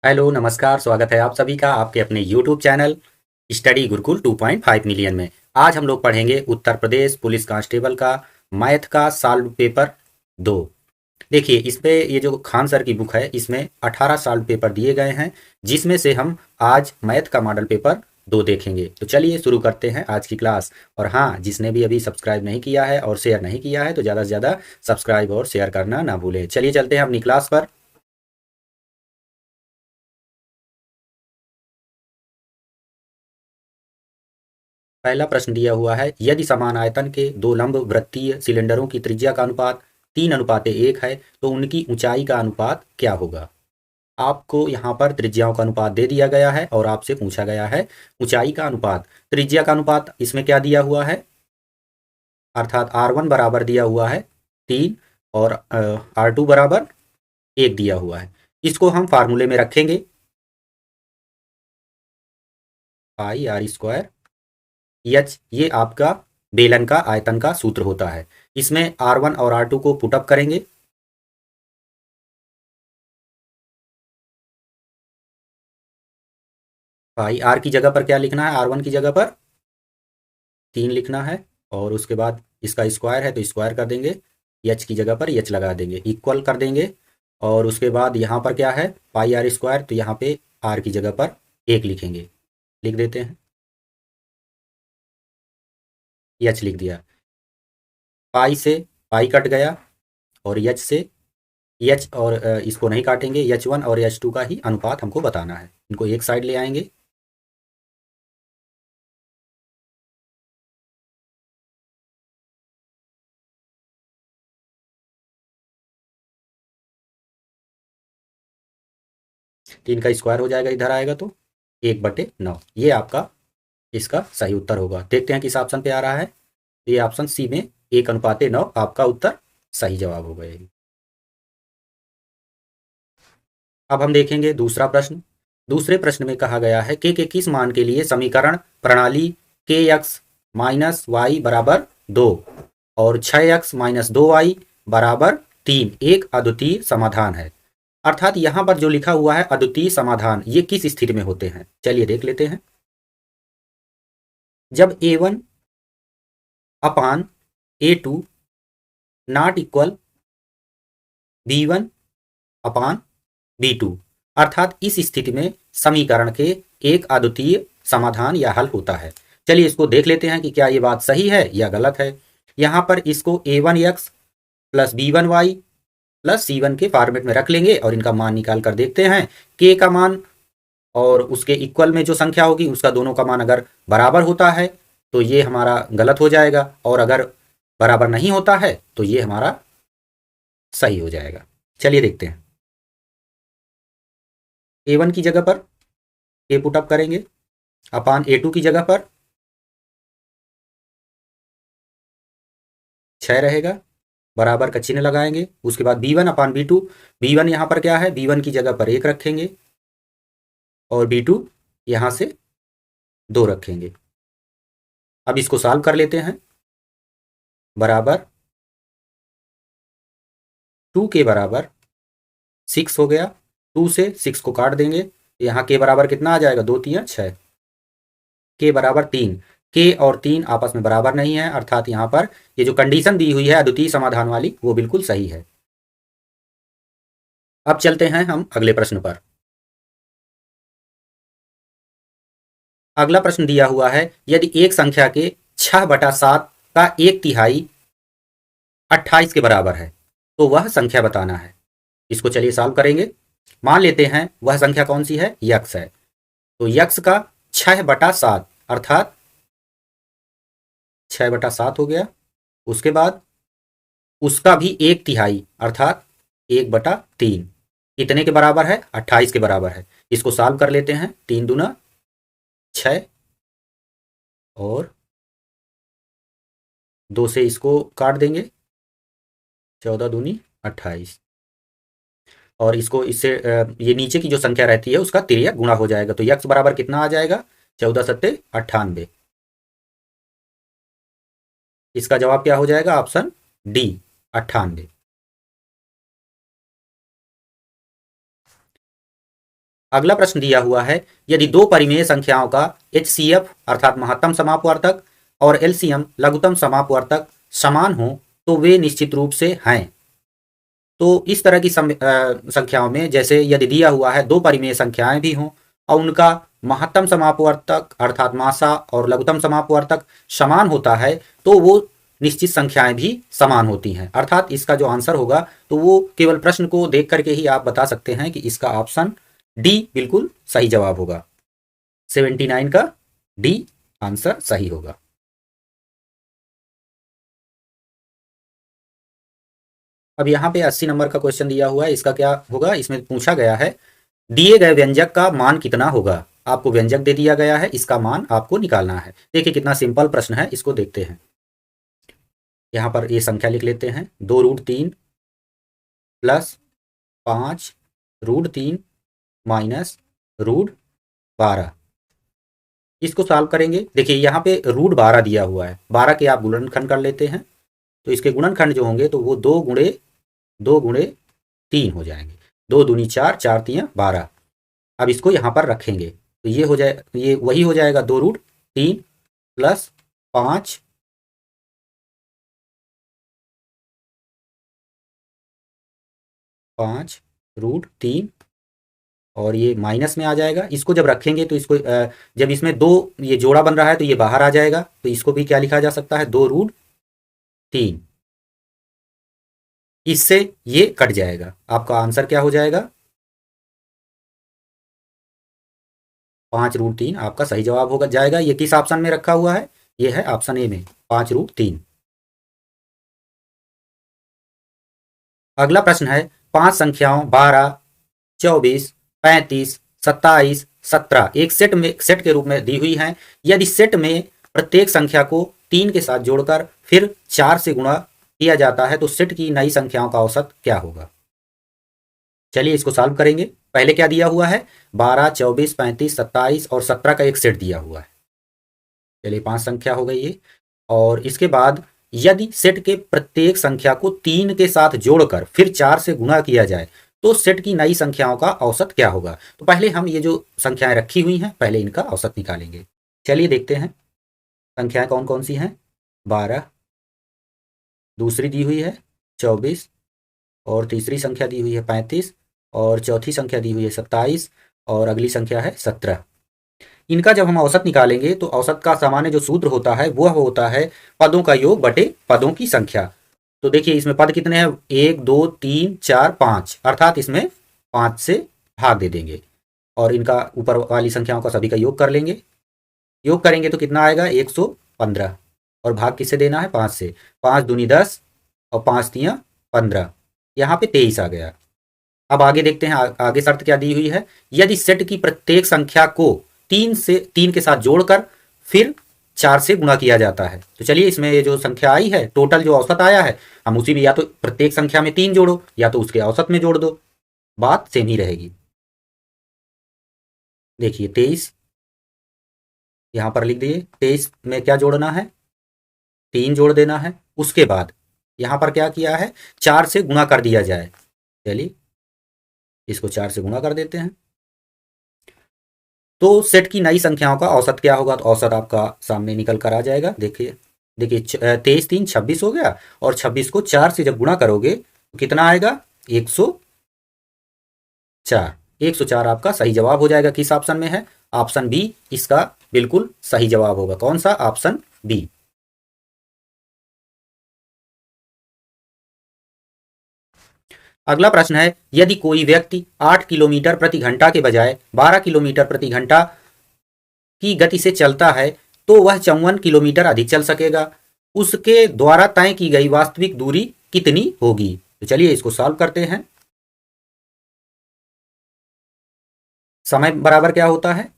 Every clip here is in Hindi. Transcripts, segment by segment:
हेलो नमस्कार, स्वागत है आप सभी का आपके अपने YouTube channel study Gurukul 2.5 million में। आज हम लोग पढ़ेंगे उत्तर प्रदेश पुलिस कांस्टेबल का मैथ का सॉल्व पेपर 2। देखिए इस पे ये जो खान सर की बुक है इसमें 18 सॉल्व पेपर दिए गए हैं, जिसमें से हम आज मैथ का मॉडल पेपर 2 देखेंगे। तो चलिए शुरू करते हैं आज की क्लास। और हाँ, जिसने भी अभी सब्सक्राइब नहीं किया है और शेयर नहीं किया है तो ज़्यादा से ज़्यादा सब्सक्राइब और शेयर करना ना भूलें। चलिए चलते हैं अपनी क्लास पर। पहला प्रश्न दिया हुआ है, यदि समान आयतन के दो लंब वृत्तीय सिलेंडरों की त्रिज्या का अनुपात 3:1 है तो उनकी ऊंचाई का अनुपात क्या होगा। आपको यहाँ पर त्रिज्याओं का अनुपात दे दिया गया है और आपसे पूछा गया है ऊंचाई का अनुपात। त्रिज्या का अनुपात इसमें क्या दिया हुआ है, अर्थात R1 बराबर दिया हुआ है 3 और R2 बराबर 1 दिया हुआ है। इसको हम फार्मूले में रखेंगे, पाई आर स्क्वायर एच, ये आपका बेलन का आयतन का सूत्र होता है। इसमें R1 और R2 को पुटअप करेंगे, पाई आर की जगह पर क्या लिखना है, R1 की जगह पर 3 लिखना है और उसके बाद इसका स्क्वायर है तो स्क्वायर कर देंगे, एच की जगह पर एच लगा देंगे, इक्वल कर देंगे। और उसके बाद यहाँ पर क्या है, पाई आर स्क्वायर, तो यहाँ पे आर की जगह पर 1 लिखेंगे, लिख देते हैं, एच लिख दिया। पाई से पाई कट गया और एच से एच, और इसको नहीं काटेंगे, H1 और H2 का ही अनुपात हमको बताना है। इनको एक साइड ले आएंगे, तीन का स्क्वायर हो जाएगा, इधर आएगा तो 1/9। ये आपका इसका सही उत्तर होगा। देखते हैं किस ऑप्शन पे आ रहा है। ये ऑप्शन सी में 1:9 आपका उत्तर सही जवाब होगा यही। अब हम देखेंगे दूसरा प्रश्न। दूसरे प्रश्न में कहा गया है के किस मान के लिए समीकरण प्रणाली के एक्स माइनस वाई बराबर 2 और 6x-2y बराबर 3 एक अद्वितीय समाधान है। अर्थात यहाँ पर जो लिखा हुआ है अद्वितीय समाधान, ये किस स्थिति में होते हैं, चलिए देख लेते हैं। जब A1 upon A2 not equal B1 upon B2, अर्थात इस स्थिति में समीकरण के एक अद्वितीय समाधान या हल होता है। चलिए इसको देख लेते हैं कि क्या ये बात सही है या गलत है। यहाँ पर इसको A1x plus B1y plus C1 के फॉर्मेट में रख लेंगे और इनका मान निकाल कर देखते हैं। K का मान और उसके इक्वल में जो संख्या होगी उसका दोनों का मान अगर बराबर होता है तो ये हमारा गलत हो जाएगा, और अगर बराबर नहीं होता है तो ये हमारा सही हो जाएगा। चलिए देखते हैं। A1 की जगह पर K पुटअप करेंगे, अपान A2 की जगह पर 6 रहेगा, बराबर का चिन्ह लगाएंगे। उसके बाद B1 अपान B2, B1 यहाँ पर क्या है, B1 की जगह पर 1 रखेंगे और B2 यहाँ से 2 रखेंगे। अब इसको सॉल्व कर लेते हैं। बराबर 2 के बराबर 6 हो गया, 2 से 6 को काट देंगे, यहाँ के बराबर कितना आ जाएगा, 2 3 6, के बराबर 3। के और 3 आपस में बराबर नहीं है, अर्थात यहाँ पर ये जो कंडीशन दी हुई है अद्वितीय समाधान वाली वो बिल्कुल सही है। अब चलते हैं हम अगले प्रश्न पर। अगला प्रश्न दिया हुआ है, यदि एक संख्या के 6/7 का 1/3 28 के बराबर है तो वह संख्या बताना है। इसको चलिए सॉल्व करेंगे। मान लेते हैं वह संख्या कौन सी है, यक्स है। तो यक्स का 6/7 अर्थात 6/7 हो गया। उसके बाद उसका भी 1/3 अर्थात 1/3 कितने के बराबर है, 28 के बराबर है। इसको सॉल्व कर लेते हैं। 3 दूना 6 और 2 से इसको काट देंगे, 14 दूनी 28, और इसको इससे ये नीचे की जो संख्या रहती है उसका तिर्यक गुणा हो जाएगा। तो यक्स बराबर कितना आ जाएगा, 14 सत्ते 98। इसका जवाब क्या हो जाएगा, ऑप्शन डी 98। अगला प्रश्न दिया हुआ है, यदि दो परिमेय संख्याओं का HCF अर्थात महत्तम समापवर्तक और LCM लघुत्तम समापवर्तक समान हो तो वे निश्चित रूप से हैं। तो इस तरह की संख्याओं में जैसे यदि दिया हुआ है दो परिमेय संख्याएं भी हों और उनका महत्तम समापवर्तक अर्थात मासा और लघुत्तम समापवर्तक समान होता है तो वो निश्चित संख्याएं भी समान होती हैं। अर्थात इसका जो आंसर होगा तो वो केवल प्रश्न को देख करके ही आप बता सकते हैं कि इसका ऑप्शन डी बिल्कुल सही जवाब होगा। 79 का डी आंसर सही होगा। अब यहाँ पे 80 नंबर का क्वेश्चन दिया हुआ है, इसका क्या होगा, इसमें पूछा गया है दिए गए व्यंजक का मान कितना होगा। आपको व्यंजक दे दिया गया है, इसका मान आपको निकालना है। देखिए कितना सिंपल प्रश्न है, इसको देखते हैं। यहाँ पर ये संख्या लिख लेते हैं, 2√3 प्लस 5√3 माइनस √12। इसको सॉल्व करेंगे। देखिए यहाँ पे √12 दिया हुआ है, 12 के आप गुणनखंड कर लेते हैं तो इसके गुणनखंड जो होंगे तो वो 2 गुणे 3 हो जाएंगे। 2 दूनी 4, 4 तियां 12। अब इसको यहाँ पर रखेंगे तो ये हो जाए, ये वही हो जाएगा 2√3 प्लस 5 5√3 और ये माइनस में आ जाएगा। इसको जब रखेंगे तो इसको जब इसमें दो ये जोड़ा बन रहा है तो ये बाहर आ जाएगा, तो इसको भी क्या लिखा जा सकता है, 2√3। इससे ये कट जाएगा। आपका आंसर क्या हो जाएगा, 5√3 आपका सही जवाब होगा जाएगा। ये किस ऑप्शन में रखा हुआ है, ये है ऑप्शन ए में 5√3। अगला प्रश्न है 5 संख्याओं 12, 24, 35, 27, 17 एक सेट के रूप में दी हुई हैं। यदि सेट में प्रत्येक संख्या को 3 के साथ जोड़कर फिर 4 से गुणा किया जाता है तो सेट की नई संख्याओं का औसत क्या होगा। चलिए इसको सॉल्व करेंगे। पहले क्या दिया हुआ है, 12, 24, 35, 27 और 17 का एक सेट दिया हुआ है। चलिए 5 संख्या हो गई ये। और इसके बाद यदि सेट के प्रत्येक संख्या को 3 के साथ जोड़कर फिर 4 से गुणा किया जाए तो सेट की नई संख्याओं का औसत क्या होगा। तो पहले हम ये जो संख्याएं रखी हुई हैं पहले इनका औसत निकालेंगे। चलिए देखते हैं संख्याएं कौन कौन सी हैं। 12, दूसरी दी हुई है 24 और तीसरी संख्या दी हुई है 35 और चौथी संख्या दी हुई है 27 और अगली संख्या है 17। इनका जब हम औसत निकालेंगे तो औसत का सामान्य जो सूत्र होता है वह होता है पदों का योग बटे पदों की संख्या। तो देखिए इसमें पद कितने हैं, 1, 2, 3, 4, 5, अर्थात इसमें 5 से भाग दे देंगे और इनका ऊपर वाली संख्याओं का सभी का योग कर लेंगे। योग करेंगे तो कितना आएगा, 115 और भाग किससे देना है, 5 से। 5 दूनी 10 और 5 तियां 15, यहाँ पे 23 आ गया। अब आगे देखते हैं आगे शर्त क्या दी हुई है, यदि सेट की प्रत्येक संख्या को 3 के साथ जोड़कर फिर 4 से गुणा किया जाता है। तो चलिए इसमें ये जो संख्या आई है टोटल जो औसत आया है हम उसी में या तो प्रत्येक संख्या में 3 जोड़ो या तो उसके औसत में जोड़ दो, बात सेम ही रहेगी। देखिए 23 यहां पर लिख दिए, 23 में क्या जोड़ना है, 3 जोड़ देना है। उसके बाद यहां पर क्या किया है, 4 से गुणा कर दिया जाए। चलिए इसको 4 से गुणा कर देते हैं तो सेट की नई संख्याओं का औसत क्या होगा। तो औसत आपका सामने निकल कर आ जाएगा। देखिए 23 3 26 हो गया और 26 को 4 से जब गुणा करोगे तो कितना आएगा, 104। 104 आपका सही जवाब हो जाएगा। किस ऑप्शन में है, ऑप्शन बी इसका बिल्कुल सही जवाब होगा। कौन सा, ऑप्शन बी। अगला प्रश्न है, यदि कोई व्यक्ति 8 किलोमीटर प्रति घंटा के बजाय 12 किलोमीटर प्रति घंटा की गति से चलता है तो वह 54 किलोमीटर अधिक चल सकेगा। उसके द्वारा तय की गई वास्तविक दूरी कितनी होगी। तो चलिए इसको सॉल्व करते हैं। समय बराबर क्या होता है,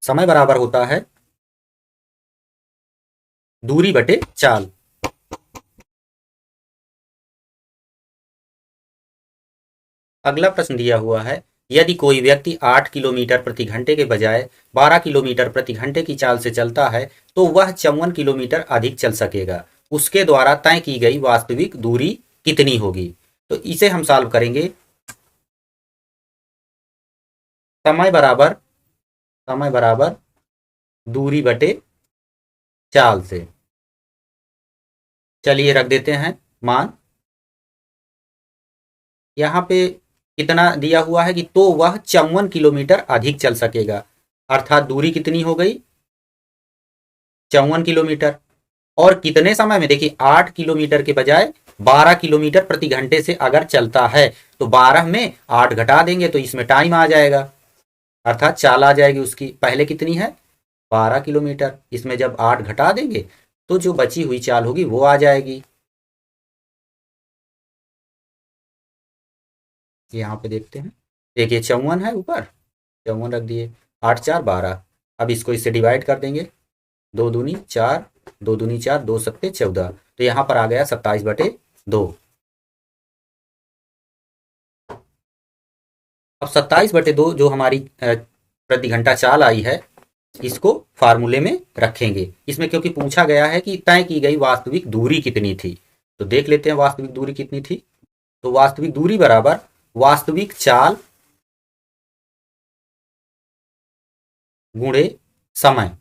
समय बराबर होता है दूरी बटे चाल। अगला प्रश्न दिया हुआ है, यदि कोई व्यक्ति 8 किलोमीटर प्रति घंटे के बजाय 12 किलोमीटर प्रति घंटे की चाल से चलता है तो वह 54 किलोमीटर अधिक चल सकेगा। उसके द्वारा तय की गई वास्तविक दूरी कितनी होगी। तो इसे हम सॉल्व करेंगे। समय बराबर समय बराबर दूरी बटे चाल से। चलिए रख देते हैं मान। यहाँ पे कितना दिया हुआ है कि तो वह 54 किलोमीटर अधिक चल सकेगा, अर्थात दूरी कितनी हो गई 54 किलोमीटर। और कितने समय में, देखिए 8 किलोमीटर के बजाय 12 किलोमीटर प्रति घंटे से अगर चलता है तो 12 में 8 घटा देंगे तो इसमें टाइम आ जाएगा, अर्थात चाल आ जाएगी उसकी। पहले कितनी है 12 किलोमीटर, इसमें जब 8 घटा देंगे तो जो बची हुई चाल होगी वो आ जाएगी। यहाँ पे देखते हैं, देखिए 54 है ऊपर, 54 रख दिए, 8 4 12। अब इसको इससे डिवाइड कर देंगे, 2 दूनी 4, 2 दूनी 4, 2 सत्ते 14, तो यहाँ पर आ गया 27/2। अब 27/2 जो हमारी प्रति घंटा चाल आई है, इसको फार्मूले में रखेंगे इसमें, क्योंकि पूछा गया है कि तय की गई वास्तविक दूरी कितनी थी। तो देख लेते हैं वास्तविक दूरी कितनी थी। तो वास्तविक दूरी बराबर वास्तविक चाल गुणे समय।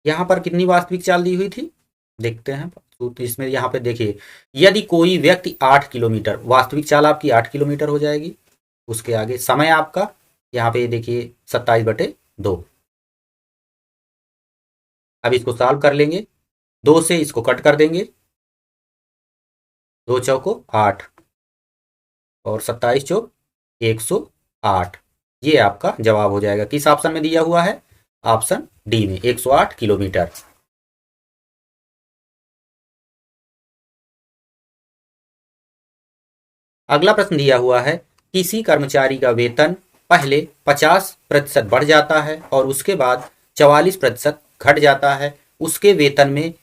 यहाँ पर कितनी वास्तविक चाल दी हुई थी देखते हैं। तो इसमें यहाँ पे देखिए, यदि कोई व्यक्ति 8 किलोमीटर, वास्तविक चाल आपकी 8 किलोमीटर हो जाएगी। उसके आगे समय आपका यहाँ पे देखिए 27/2। अब इसको सॉल्व कर लेंगे, 2 से इसको कट कर देंगे, 2 चौको 8 और 27 चौक 108। ये आपका जवाब हो जाएगा। किस ऑप्शन में दिया हुआ है, ऑप्शन डी में 108 किलोमीटर। अगला प्रश्न दिया हुआ है, किसी कर्मचारी का वेतन पहले 50% बढ़ जाता है और उसके बाद 44% घट जाता है, उसके वेतन में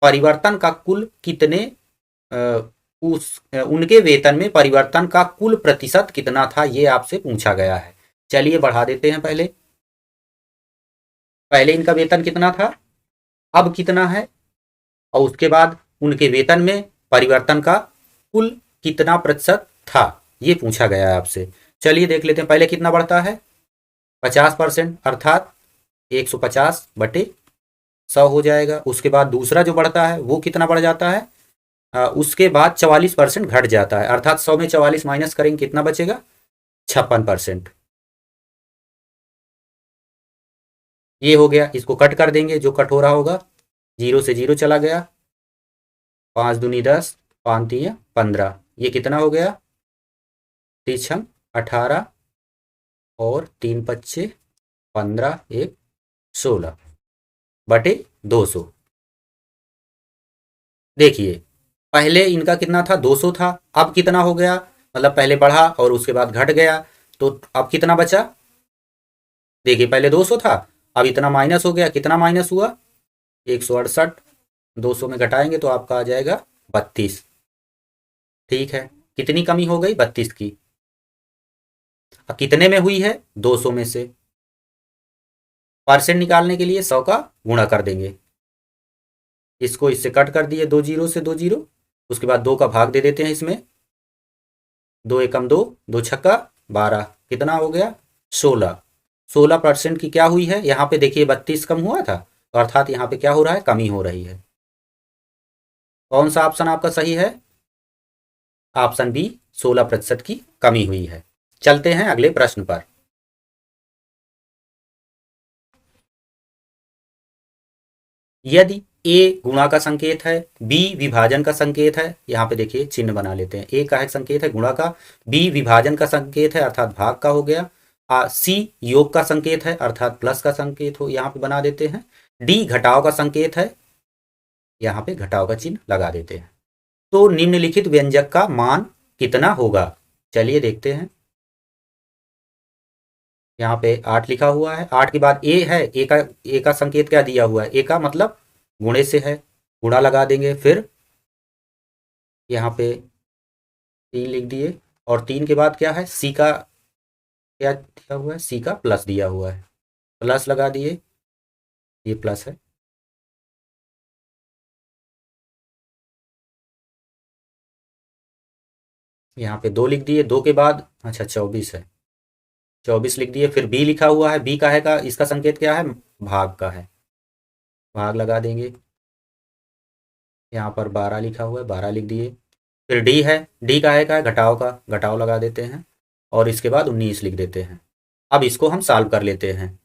परिवर्तन का कुल कितने उनके वेतन में परिवर्तन का कुल प्रतिशत कितना था, ये आपसे पूछा गया है। चलिए बढ़ा देते हैं। पहले पहले इनका वेतन कितना था, अब कितना है, और उसके बाद उनके वेतन में परिवर्तन का कुल कितना प्रतिशत था, ये पूछा गया है आपसे। चलिए देख लेते हैं। पहले कितना बढ़ता है 50%, अर्थात 150/100 हो जाएगा। उसके बाद दूसरा जो बढ़ता है वो कितना बढ़ जाता है, उसके बाद 44% घट जाता है, अर्थात 100 में 44 माइनस करेंगे कितना बचेगा 56%। ये हो गया, इसको कट कर देंगे, जो कट हो रहा होगा 0 से 0 चला गया, 5 दूनी 10, 5 3 15, ये कितना हो गया 3 18 और 3 पच्चे 15, 1 16/200। देखिए पहले इनका कितना था 200 था, अब कितना हो गया, मतलब पहले बढ़ा और उसके बाद घट गया, तो अब कितना बचा, देखिए पहले 200 था, अब इतना माइनस हो गया, कितना माइनस हुआ 168, 200 में घटाएंगे तो आपका आ जाएगा 32। ठीक है, कितनी कमी हो गई 32 की। अब कितने में हुई है 200 में से, परसेंट निकालने के लिए 100 का गुणा कर देंगे, इसको इससे कट कर दिए, 2 जीरो से 2 जीरो, उसके बाद 2 का भाग दे देते हैं इसमें, 2 एकम 2, 2 छक्का 12, कितना हो गया 16। 16% की क्या हुई है, यहाँ पे देखिए 32 कम हुआ था, तो अर्थात यहाँ पे क्या हो रहा है, कमी हो रही है। कौन सा ऑप्शन आपका सही है, ऑप्शन बी 16% की कमी हुई है। चलते हैं अगले प्रश्न पर। यदि ए गुणा का संकेत है, बी विभाजन का संकेत है, यहाँ पे देखिए चिन्ह बना लेते हैं, ए का है संकेत है गुणा का, बी विभाजन का संकेत है अर्थात भाग का हो गया, सी योग का संकेत है अर्थात प्लस का संकेत हो, यहाँ पे बना देते हैं, डी घटाव का संकेत है, यहाँ पे घटाव का चिन्ह लगा देते हैं। तो निम्नलिखित व्यंजक का मान कितना होगा, चलिए देखते हैं। यहाँ पे 8 लिखा हुआ है, 8 के बाद ए है, ए का संकेत क्या दिया हुआ है, ए का मतलब गुणे से है, गुणा लगा देंगे, फिर यहाँ पे 3 लिख दिए, और 3 के बाद क्या है, सी का क्या दिया हुआ है, सी का प्लस दिया हुआ है, प्लस लगा दिए, ये प्लस है। यहाँ पे 2 लिख दिए, 2 के बाद अच्छा 24 है, 24 लिख दिए। फिर बी लिखा हुआ है, बी का है का इसका संकेत क्या है, भाग का है, भाग लगा देंगे। यहाँ पर 12 लिखा हुआ है, 12 लिख दिए। फिर डी है, डी का है का घटाव का, घटाव लगा देते हैं और इसके बाद 19 लिख देते हैं। अब इसको हम सॉल्व कर लेते हैं।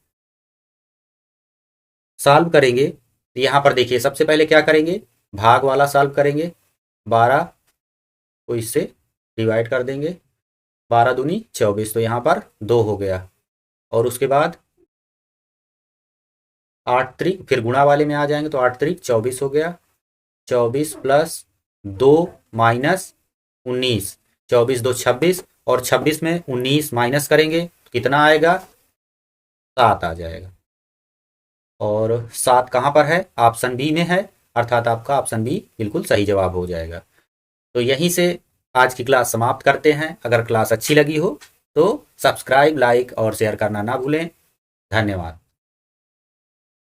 सॉल्व करेंगे तो यहाँ पर देखिए सबसे पहले क्या करेंगे, भाग वाला सॉल्व करेंगे। 12 को इससे डिवाइड कर देंगे, 12 दूनी 24, तो यहाँ पर 2 हो गया। और उसके बाद 8 त्रिक, फिर गुणा वाले में आ जाएंगे तो 8 त्रिक 24 हो गया। 24 प्लस 2 माइनस 19, 24 2 26, और 26 में 19 माइनस करेंगे तो कितना आएगा, 7 आ जाएगा। और 7 कहाँ पर है, ऑप्शन बी में है, अर्थात आपका ऑप्शन बी बिल्कुल सही जवाब हो जाएगा। तो यहीं से आज की क्लास समाप्त करते हैं। अगर क्लास अच्छी लगी हो तो सब्सक्राइब, लाइक और शेयर करना ना भूलें। धन्यवाद।